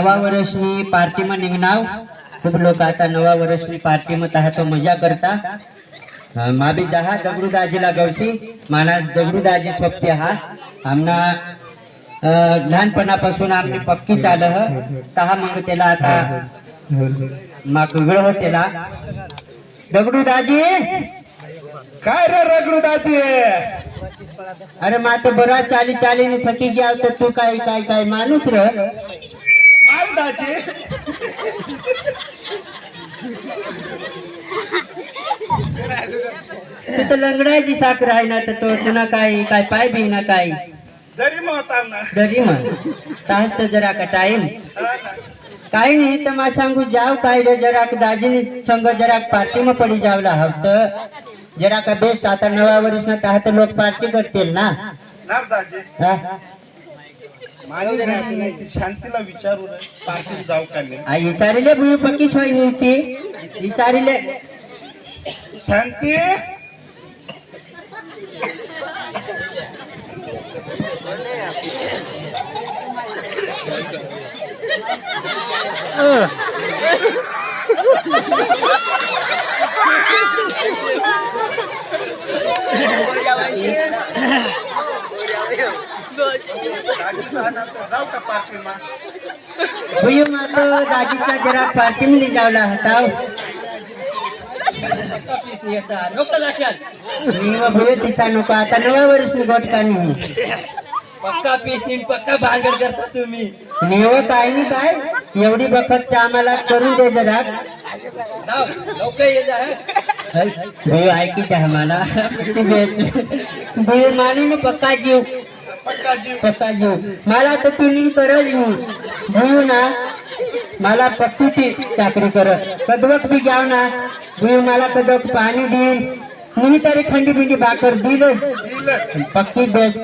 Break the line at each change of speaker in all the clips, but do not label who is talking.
नवा वर्षनी पार्टी में निघनाव खूब लोग आता नवा वर्षनी पार्टी में तहा तो मजा करता मा भी जहा दगडूदाजीला गवशी माना दगडूदाजी सोबती हा आमना लहानपणापासून आमची पक्की चाल तहा मग त्याला आता मग वेगळं हो त्याला दगडूदाजी
काय रे रगडूदाजी
अरे मा तो बरा चाली चालीने थकी गया तर तू काय काय काय माणूस र
मारदाजी
तू तर लंगडायची साखर आहे ना तर तो तुला काय काय पाय भी ना काय
दरी मोहता ना
दरी मग तास तर जरा का टाइम काही नाही तर मा सांगू जाव काय रे जरा दाजीने संग जरा पार्टी में पडी जावला हवत जरा का बेस आता नवा वर्ष ना तहा तर लोक पार्टी करतील ना
नारदाजी
हा?
माझी घरी नाही ती शांतीला विचारू रे पार्टी जाऊ का नाही
आ इसारिले भुई पक्की सोय निघती इसारिले
शांती जाऊ का पार्टी मा
भुई मा तो दाजीचा जरा पार्टी में ले जावला हताव निवा भुई तिसा नको आता नवा वर्ष नि गोट का नाही
पक्का पीस पक्का भानगड करता तुम्ही
नेव काय नाही काय एवढी बखत आम्हाला करून दे जरा
लवकर ये जा
भुई ऐकीच आहे मला भुई मानी में पक्का जीव पक्का जीव मला तर ती नाही करल भुई ना मला पक्की ती चाकरी करत कदवक भी घ्याव ना भुई मला कदवक पाणी देईल मी तरी थंडी पिंडी भाकर दिल पक्की बेस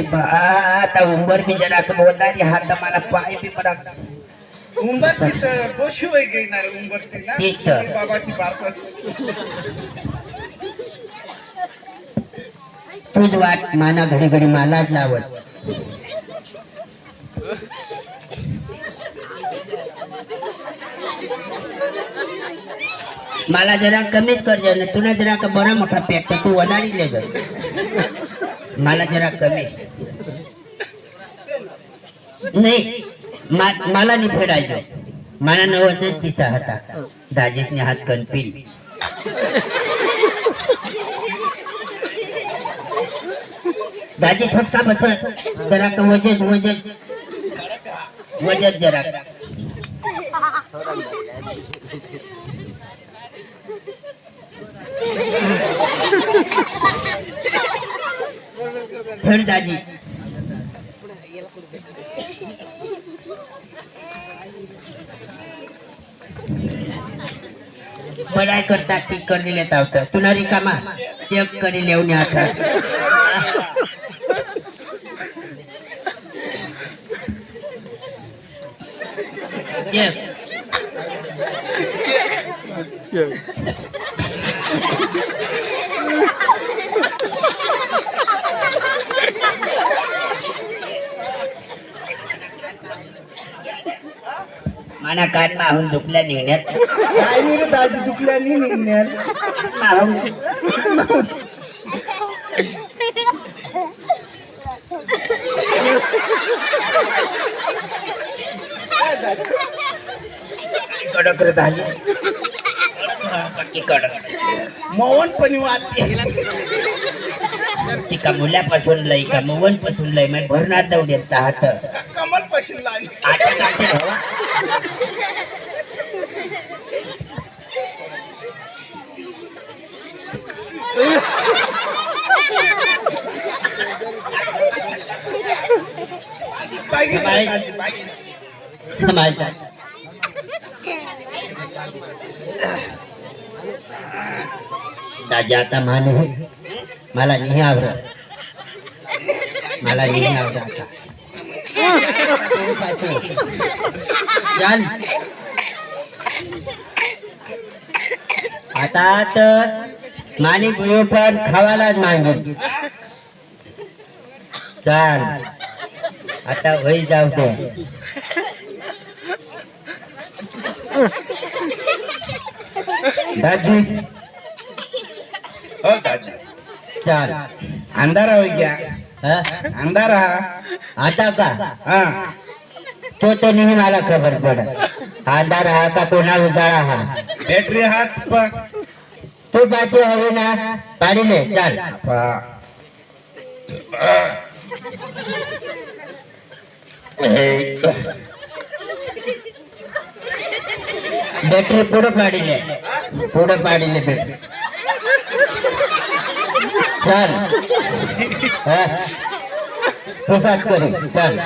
आता उंबर भी जरा बोलणारी हात मला पाय बी बरा
उंबरची तर गोशी वय घेणार उंबरती ना
ठीक तर.
बाबाची बारपण
तुझ वाट माना घडी घडी मलाच लावस मला जरा कमीच कर ना तुला जरा का बरा मोठा पेट तू वनारी ले जा मला जरा कमी नाही मला नाही फेडायचं मला नवच दिसा होता दाजीसने हात कणपिल दाजी ठसका बसत जरा का वजन जरा फिर दाजी बडाय करता ती करी लेता होता तुला रिकामा चेक करी लेवणे आता माना कान माहून दुखल्या निघण्यात
काय नाही रे दाजी दुखल्यानी निघणार
कडक रे दाजी पक्की कडक
मोहन पण वाटते
ती का मुलापासून लय का मोहन पासून लय मग भरणार दौड्यात हात
कमल पशीन लागली
आता काय हवा समाजतात दाजी आता माने मला नाही आवडत मला नाही आवडत आता चल आता तर माणिक पण खावालाच मागेल चाल आता होई जाऊ दे.
दाजी हो दाजी
चाल
अंधारा हो गया
हा?
अंधारा
आता का
हा
तो तर नाही मला खबर पडत अंधार हा का कोणा उजाळा हा.
बॅटरी हात पा
तू बाचे हवे ना पाडीले चाल. बॅटरी पुढं पाडीले बॅटरी चाल हा तसाच करे चाल.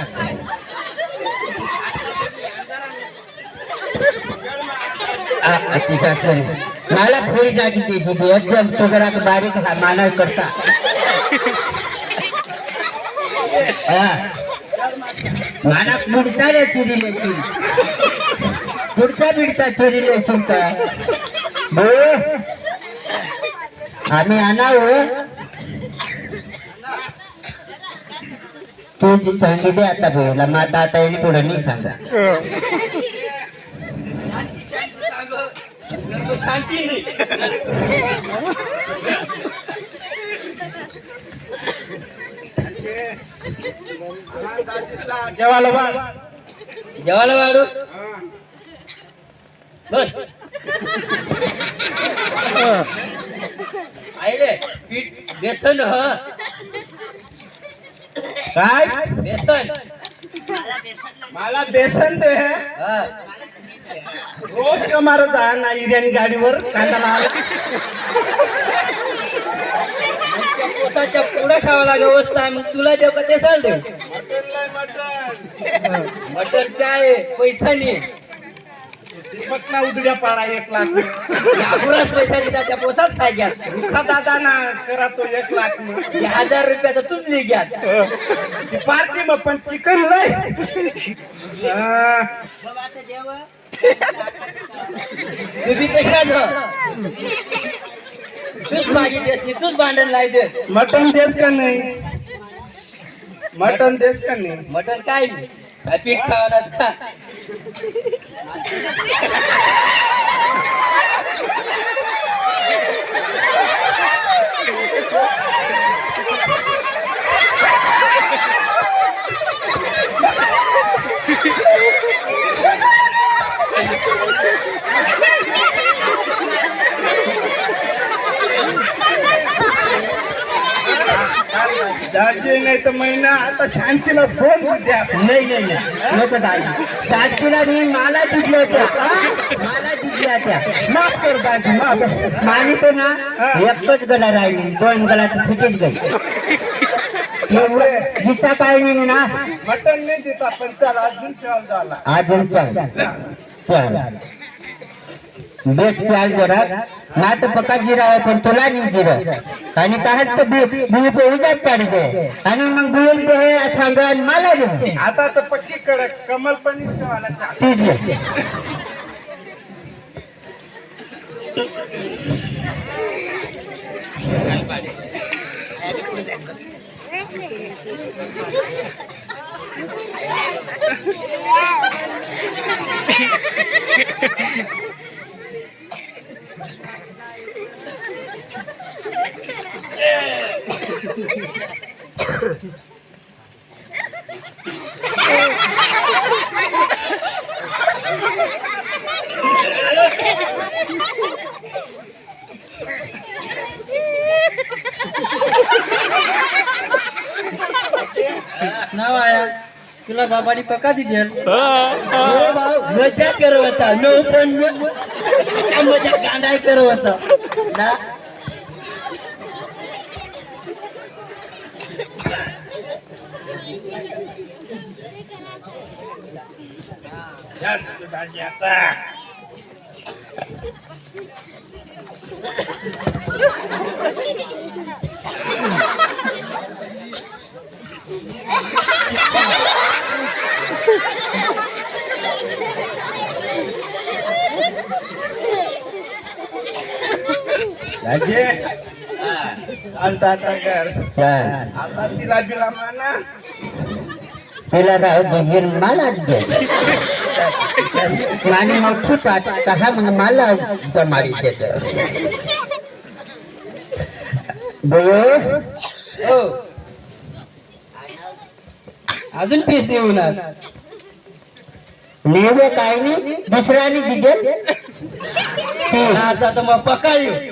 तसाच करे मला फोडी टाकी त्याची एकदम तो जरा बारीक हा मानस करता माना पुढचा रे चिरीले पुढचा बिडचा चिरीले चिंता बो आम्ही आणाव तुझी सांगितले आता बोला माता आता येणे पुढे नाही सांगा.
शांती नाही.
जेवायला बा
जेवायला वाढू बर आईले पीठ बेसन ह
काय
बेसन
मला बेसन दे
हा
रोज कमार जा ना इऱ्यानी गाडीवर कांदा लावला
त्या पोसाच्या पुढं खावा लागा वस्ता मग तुला देऊ का ते साल देऊ. मटन काय पैसा नाही
पटना उदड्या पाडा 1 लाख
घाबराच पैसा देतात त्या पोसाच खाय घ्या.
रुखा दादा ना करा तो 1 लाख में
1000 रुपयाचा तूच नाही घ्या.
पार्टी में पण चिकन लय
तुम्ही कशा तूच माझी देश नाही तूच भांडण लाई दे.
मटन देस का नाही मटन देस का नाही
मटन काय पीठ खावानाच खा.
दाजी नाही तर महिना आता शांतीला 2 द्या
नाही नको दाजी शांतीला मी मला दिल्या होत्या मला दिल्या होत्या
माफ कर दाजी माफ
मानी तो ना एकच गला राहिली 2 गला तर फुटेच गई दिसा काय नाही ना
मटन नाही देता पण चला अजून ठेवायला झाला
अजून चल बेस चाल जरा ना तर पका जिरा आहे पण तुला नाही जिरं आणि काहीच तर भुईचं उजात पाडते आणि मग भुईल ते हे सांगा आणि मला दे
आता तर पक्की कडक कमल पण ठेवायला चाल
ठीक आहे.
नाव आया तुला बाबानी पका दिली मजा करत होता नो पण मजा गांडाय करत होता ना
दाजी आता दाजी आता आता कर
चल
आता तिला बिला माना
तिला राहू दे मला दे माझी मोठी पाठ कहा मग मला जमाडी देत बयो
हो अजून पीस येऊणार
नेवे काय नाही दुसऱ्याने दिदेल
आता तर मग पका येऊ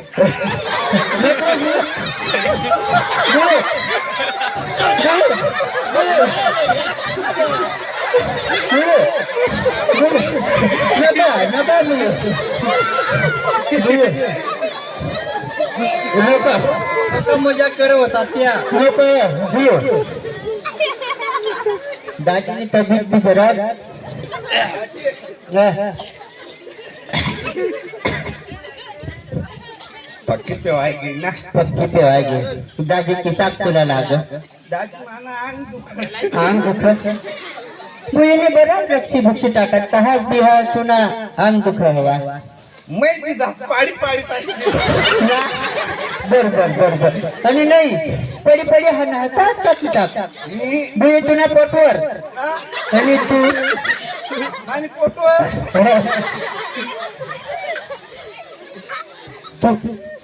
मजा करत होता त्या
दादानी तब्येत भी जरा
पक्की पेवायगी ना
पक्की पेवायगी दाजी किसाब तुला लाग
दाजी माना अंग दुखत
अंग दुख मुलीने बराच रक्षी भुक्षी टाकत कहा बिहार तुना अंग दुख हवा
मै दिदा पाडी पाडी पाहिजे
बर आणि नाही पडी पडी हा नाताच का तू टाक
मी
बुई तुना पोटवर
हा?
आणि तू
आणि पोटवर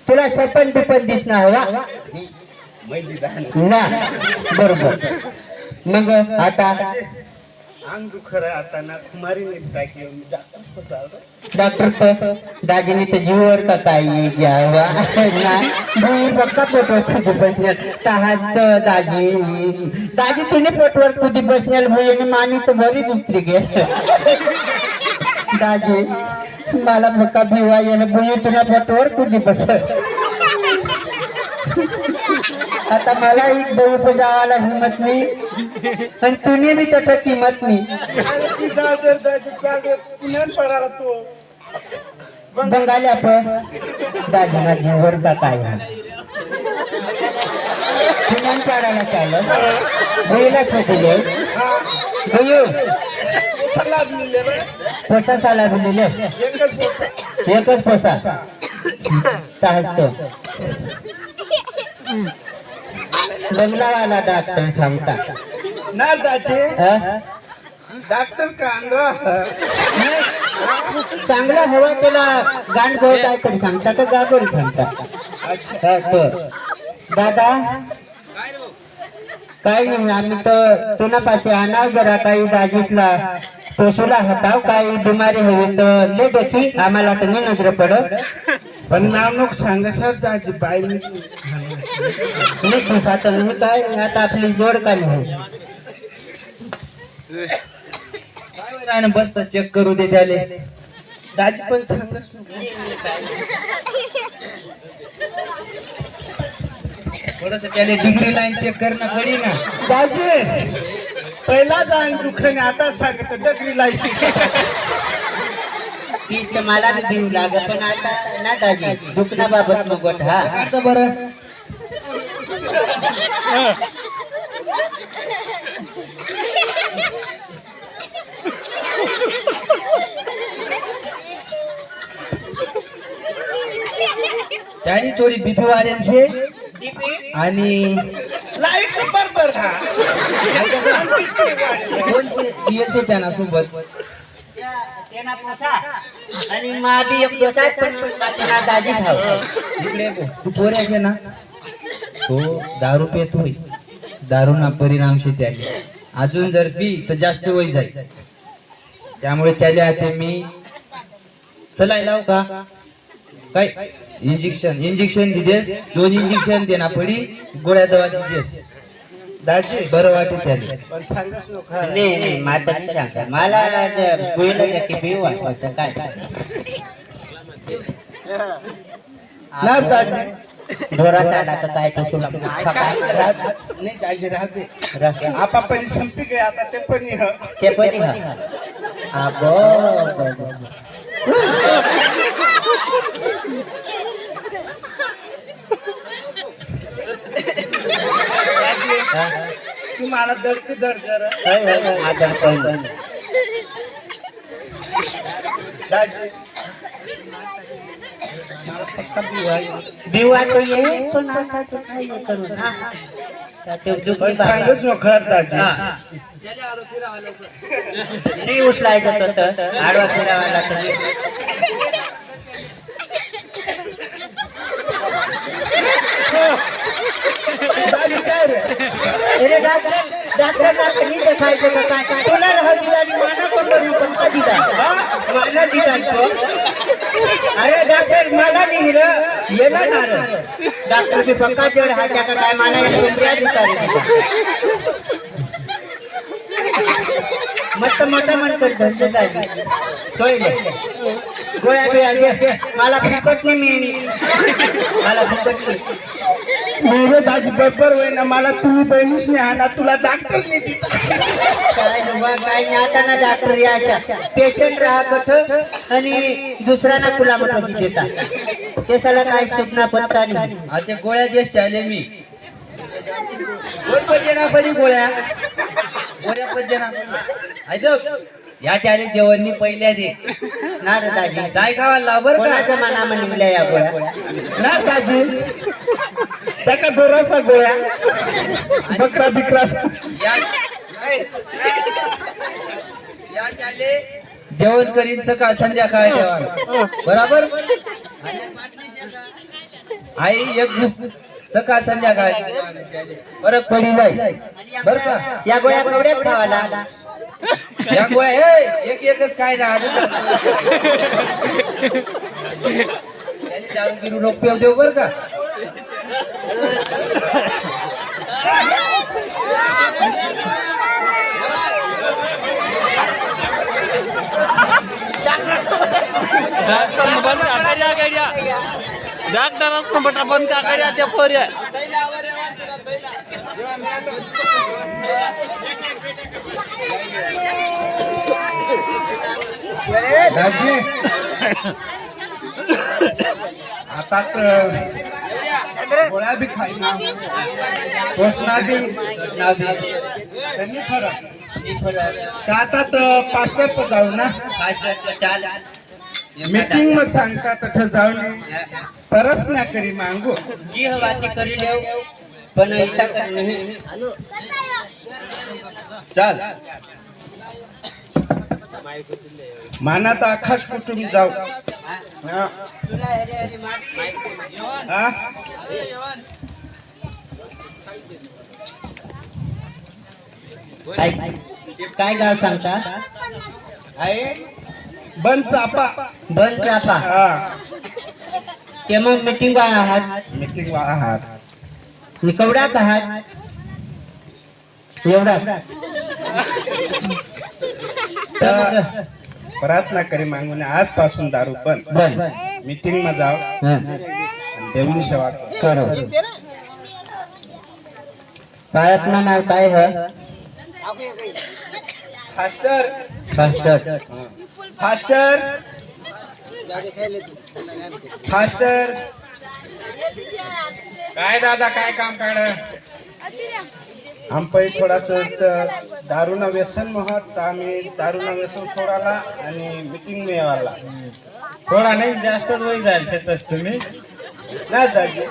तुला सपन बिपन दिसणार हवा
मै दिदा
ना बरोबर मग आता
अंग दुखर आता ना कुमारी ने टाकी मी डॉक्टर फसावलं
डॉक्टर दाजीने तर जीवर का काही घ्यावा ना भुई पक्का पोटवर खुदी बसणार तहाच दाजी तुने पोटवर खुदी बसणार भुई आणि मानी तर बरीच उतरी गे दाजी मला पक्का भिवा याने भुई तुला पोटवर खुदी बस आता मला एक बहु जावाला हिंमत नाही आणि तुने बी तट किंमत नाही
अरे ती जागर दाजी जागर पुण्यात पडाला तो
बंगाली आपण दाजीना जीवर का काय पुण्यात पाडायला चालत भुईलाच होते
हा
भुई
सलाद मिळले रे
पोसा साला दिलेले
एकच बोल
एकच पोसा चाहतो बंगलावाला डॉक्टर सांगता
ना दाजे
हा?
डॉक्टर का आंध्रा
नाही, चांगला हवा त्याला गांड गोळ काय तरी सांगता का गागोरी सांगता
अच्छा
हा, तो दादा काय नाही आम्ही तर तुनापाशी आणाव जरा काही दाजीसला पोसूला हताव काही बिमारी हवी तर ले देखी आम्हाला तर नाही नजर पडत
पण नाव नको सांगा सर दाजी बाई
नाही खुसा तर नाही काय आता आपली जोड का नाही
बसता चेक करू दे त्याले
दाजी पण सांगच नको
थोडस त्याले डिग्री लाईन चेक करणं पडी ना
दाजी पहिला जाण दुखणे आता सांगत डगरी लायशी
ती तर मला बी भिव लागत पण आता ना दाजी दुखण्याबाबत मग हा
आता बरं त्याने थोडी बीपी वाढ्यांचे आणि
लाईट तर बरोबर हा
दोनशे DL त्यांना सोबत
आणि माझी एक डोसा पण दाजी खाव
इकडे बघ. तू पोऱ्याचे ना तो दारू पितोय दारू ना परिणामशी त्याने अजून जर पी तर जास्त वय जाईल त्यामुळे त्याला आता मी सलाई लाव का काय इंजेक्शन दिदेस 2 इंजेक्शन देना पडी गोळ्या दवा दिदेस
दाजी
बरं वाटत त्याने
पण सांगच नको हा.
नाही नाही माझं नाही सांगता मला बुईला की भिव वाटतं काय
ना दाजी
ढोरा साला तर काय टोसू
काय नाही दाजी राहते आपण संपी गे आता ते पण ह.
ते पण अबो
तू मला दडपी दर जरा
माझं पण
दाजी मला पक्का बिवा
बिवा तो ये पण आता तो काय हे करू ना ते जुकी
पण
बाबा
सांगच न खर दाजी
नाही उचलायचं तर आडवा फिरावाला तर
दाजी काय रे
अरे डॉक्टर मी देखायचं का काय तुला हळदी आणि माना कोण पण कधी मला दिला अरे डॉक्टर मला नाही रे येला ना रे डॉक्टर की पक्का जेवढ हात्या का काय माना या कोंबड्या दिसतात मस्त मोठा मन कर धंदे काय सोयले गोळ्या बिळ्या मला फुकट नाही मिळणी मला फुकट नाही
मेरे दाजी बरोबर होय ना मला तुम्ही बहिणीच नाही आणा तुला डॉक्टर नाही दिला
काय बाबा काय नाही आता ना डॉक्टर याच्या पेशंट राहा कठ आणि दुसऱ्यांना तुला मठाशी देतात ते सगळं काय सुटना पत्ता नाही
आता गोळ्या जेस्ट आले मी पडी गोळ्या गोळ्या पज्जना ऐक या चाले जेवणनी पहिल्या दे
ना रे दाजी
काय खावा लाबर
कोणाच्या मनामध्ये निघल्या या गोळ्या
ना दाजी त्याका डोराचा गोळ्या बकरा बिकरा
या चाले जेवण करीन सकाळ संध्याकाळ जेवण बरोबर आई एक सकाळ संध्याकाळ फरक पडी जाईल बर का
या गोळ्या केवढ्याच खावाला
या गोळ्या एक एकच काय ना अजून दारू बिरू नको पेव देऊ बर का
डॉक्टर बटा बंद का कर्या त्या पोऱ्या
दाजी आता तर गोळ्या बी खाईना पोसना बी त्यांनी फरक तर आता तर पास्टर पर जाऊ ना मीटिंग मग सांगता तठं जाऊन तरच ना करी मांगू
जी हवाती करी देव पण ऐसा कर नहीं
चाल माना तर अख्खाच कुटुंबी जाऊ हा. हा?
काय गाव सांगता
आहे बन चापा
बन चापा
हा
ते मग मीटिंग आहात
मीटिंग आहात
मी केवढाच आहात एवढा
तर प्रार्थना करी मागून आजपासून दारू बंद
बन
मीटिंग मध्ये जाऊ आणि देवनी सेवा करू.
करो प्रार्थना नाव काय है
फास्टर
फास्टर
फास्टर फास्टर
काय दादा काय काम काढ
हम पै थोडास दारूना व्यसन महत आम्ही दारूना व्यसन सोडाला आणि मीटिंग में यावाला
थोडा नाही जास्तच वय जाईल शेतच तुम्ही
नाही जागी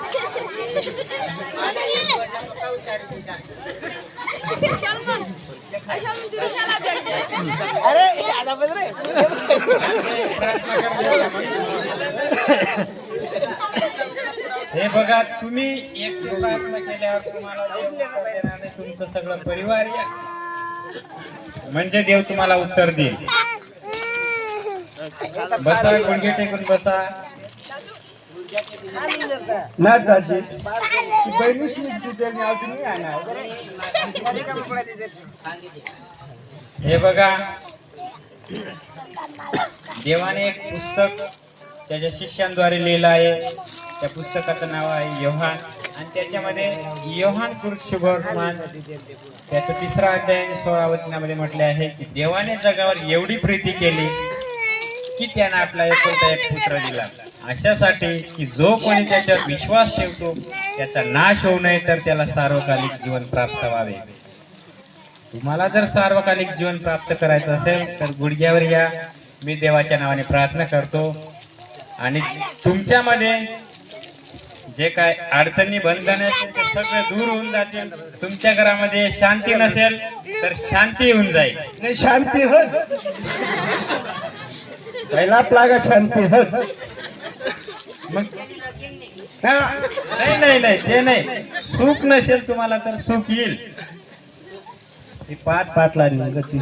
हे बघा तुम्ही एकटे प्रार्थना केल्यावर तुम्हाला देव उत्तर देणार नाही, तुमचं सगळं परिवार या म्हणजे देव तुम्हाला उत्तर देईल. बसा गुडघे टेकून बसा.
नाही दाजी ती बहिणीच निघते त्यांनी अजून नाही आणा
हे बघा देवाने एक पुस्तक त्याच्या शिष्यांद्वारे लिहिलं आहे. त्या पुस्तकाचं नाव आहे योहान आणि त्याच्यामध्ये योहान कृत शुभवर्तमान त्याचं 3रा अध्याय 16 वचनामध्ये म्हटले आहे की देवाने जगावर एवढी प्रीती केली की त्यानं आपला एकुलता एक पुत्र दिला अशासाठी की जो कोणी त्याच्यावर विश्वास ठेवतो त्याचा नाश होऊ नये तर त्याला सार्वकालिक जीवन प्राप्त व्हावे. तुम्हाला जर सार्वकालिक जीवन प्राप्त करायचं असेल तर गुडघ्यावर या. मी देवाच्या नावाने प्रार्थना करतो. आणि तुमच्यामध्ये जे काय अडचणी बंधने असेल ते सगळे दूर होऊन जातील. तुमच्या घरामध्ये शांती नसेल तर शांती येऊन जाईल.
नाही शांती हच पहिला लागा शांती हच.
मग
हा,
नाही नाही नाही ते नाही, सुख नसेल तुम्हाला तर सुख येईल.
ती पाठ लागली गती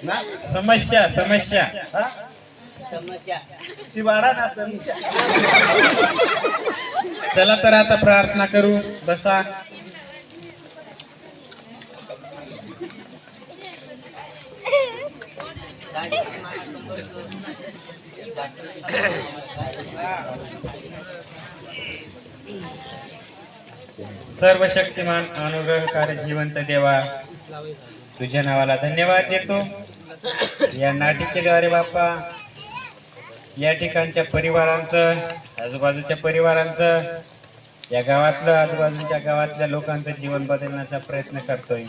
ना.
समस्या समस्या
हा? ती वाढा ना समस्या.
चला तर आता प्रार्थना करू. बसा. सर्व शक्तिमान अनुग्रहकारी जिवंत देवा, तुझ्या नावाला धन्यवाद देतो. या नाटिकेद्वारे बाप्पा या ठिकाणच्या परिवारांचं, आजूबाजूच्या परिवारांचं, या गावातलं आजूबाजूच्या गावातल्या लोकांचं जीवन बदलण्याचा प्रयत्न करतोय.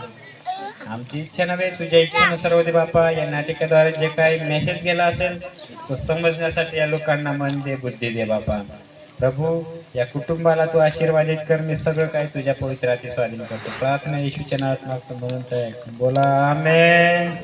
आमची इच्छा नव्हे, तुझ्या इच्छेनुसार होते बाप्पा. या नाटिकेद्वारे जे काही मेसेज गेला असेल तो समजण्यासाठी या लोकांना मन दे, बुद्धी दे बाप्पा. प्रभू, या कुटुंबाला तू आशीर्वादित कर. मी सगळं काही तुझ्या पवित्र हाती स्वाधीन करतो. प्रार्थना येशूच्या नावात मागतो म्हणून बोला आमेन.